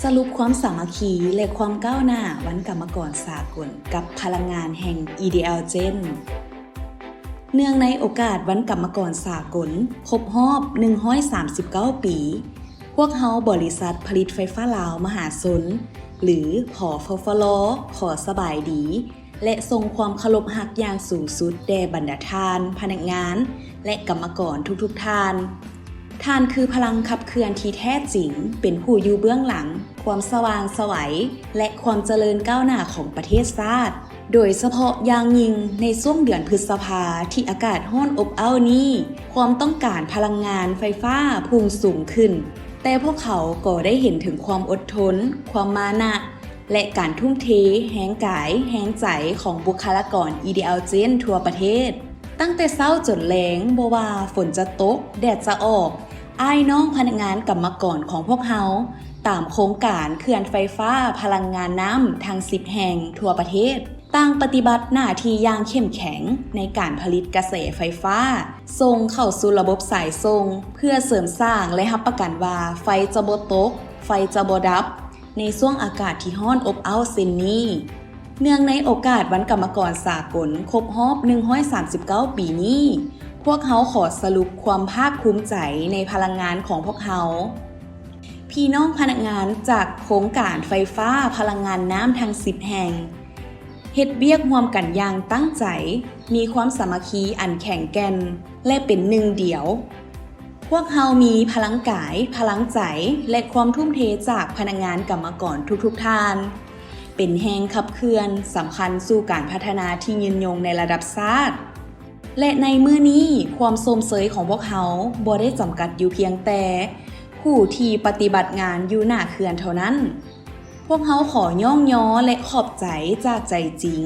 สรุปความสามัคคีและความก้าวหน้าวันกรรมกรสากลกับพลังงานแห่ง EDL Gen เนื่องในโอกาสวันกรรมกรสากลครบรอบ139 ปี พวกเฮาบริษัทผลิตไฟฟ้าลาวมหาชนหรือผอฟฟลขอสบายดีและทรงความเคารพรักอย่างสูงสุดแด่บรรดาทาน พนักงาน และกรรมกรทุกๆท่านคือพลังขับเคลื่อนที่แท้จริงเป็นผู้อยู่เบื้องหลังความสว่างไสวและความเจริญก้าวหน้าของประเทศชาติโดยเฉพาะอย่างยิ่งในช่วงเดือนพฤษภาที่อากาศร้อนอบอ้าวนี้ความต้องการพลังงานไฟฟ้าพุ่งสูงขึ้นแต่พวกเขาก็ได้เห็นถึงความอดทนความมานะและการทุ่มเทแรงกายแรงใจของบุคลากร EDL Gen ทั่วประเทศตั้งแต่เช้าจนแลงบ่ว่าฝนจะตกแดดจะออกอ้ายน้องพนักงานกรรมกรของพวกเฮาตามโครงการเขื่อนไฟฟ้าพลังงานน้ำทั้ง10แห่งทั่วประเทศต่างปฏิบัติหน้าที่อย่างเข้มแข็งในการผลิตกระแสไฟฟ้าส่งเข้าสู่ระบบสายส่งเพื่อเสริมสร้างและรับประกันว่าไฟจะบ่ตกไฟจะบ่ดับในช่วงอากาศที่ร้อนอบอ้าวเช่นนี้เนื่องในโอกาสวันกรรมกรสากลครบรอบ139 ปีนี้พวกเขาขอสรุปความภาคภูมิใจในพลังงานของพวกเขาพี่น้องพนักงานจากโครงการไฟฟ้าพลังงานน้ำทั้ง10แห่งเฮ็ดเวียกร่วมกันอย่างตั้งใจมีความสามัคคีอันแข็งแกร่งและเป็นหนึ่งเดียวพวกเขามีพลังกายพลังใจและความทุ่มเทจากพนักงานกรรมกรทุกท่านเป็นแรงขับเคลื่อนสำคัญสู่การพัฒนาที่ยืนยงในระดับชาติและในมื้อนี้ความโทรมเสยของพวกเขาบ่ได้จำกัดอยู่เพียงแต่ผู้ที่ปฏิบัติงานอยู่หน้าเขื่อนเท่านั้นพวกเขาขอย่องย้อและขอบใจจากใจจริง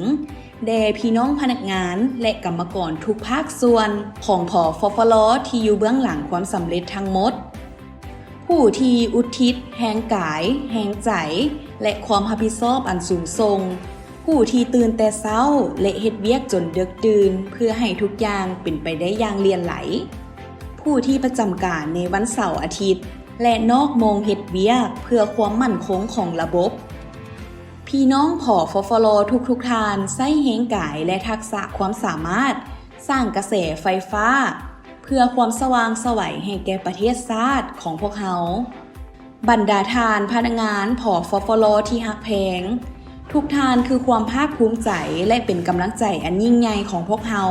แด่พี่น้องพนักงานและกรรมกรทุกภาคส่วนของผอฟฟลที่อยู่เบื้องหลังความสำเร็จทั้งหมดผู้ที่อุทิศแรงกายแรงใจและความรับผิดชอบอันสูงส่งผู้ที่ตื่นแต่เช้าและเฮ็ดเวียกจนดึกดื่นเพื่อให้ทุกอย่างเป็นไปได้อย่างเลียนไหลผู้ที่ประจำการในวันเสาร์อาทิตย์และนอกโมงเฮ็ดเวียกเพื่อความมั่นคงของระบบพี่น้องผอฟฟลทุกท่านใช้แรงกายและทักษะความสามารถสร้างกระแสไฟฟ้าเพื่อความสว่างไสวให้แก่ประเทศชาติของพวกเขาบรรดาทานพนักงานผอฟฟลที่ฮักแพงทุกท่านคือความภาคภูมิใจและเป็นกำลังใจอันยิ่งใหญ่ของพวกเขา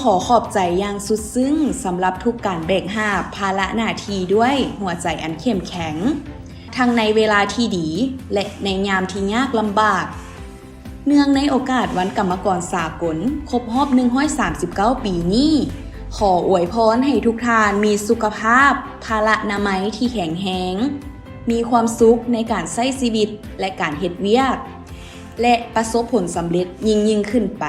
ขอขอบใจอย่างสุดซึ้งสำหรับทุกการแบกหาบภาระหน้าที่ด้วยหัวใจอันเข้มแข็งทั้งในเวลาที่ดีและในยามที่ยากลำบากเนื่องในโอกาสวันกรรมกรสากลครบรอบ139 ปีนี้ขออวยพรให้ทุกท่านมีสุขภาพพละนามัยที่แข็งแรงมีความสุขในการใช้ชีวิตและการเฮ็ดเวียกและประสบผลสำเร็จยิ่งขึ้นไป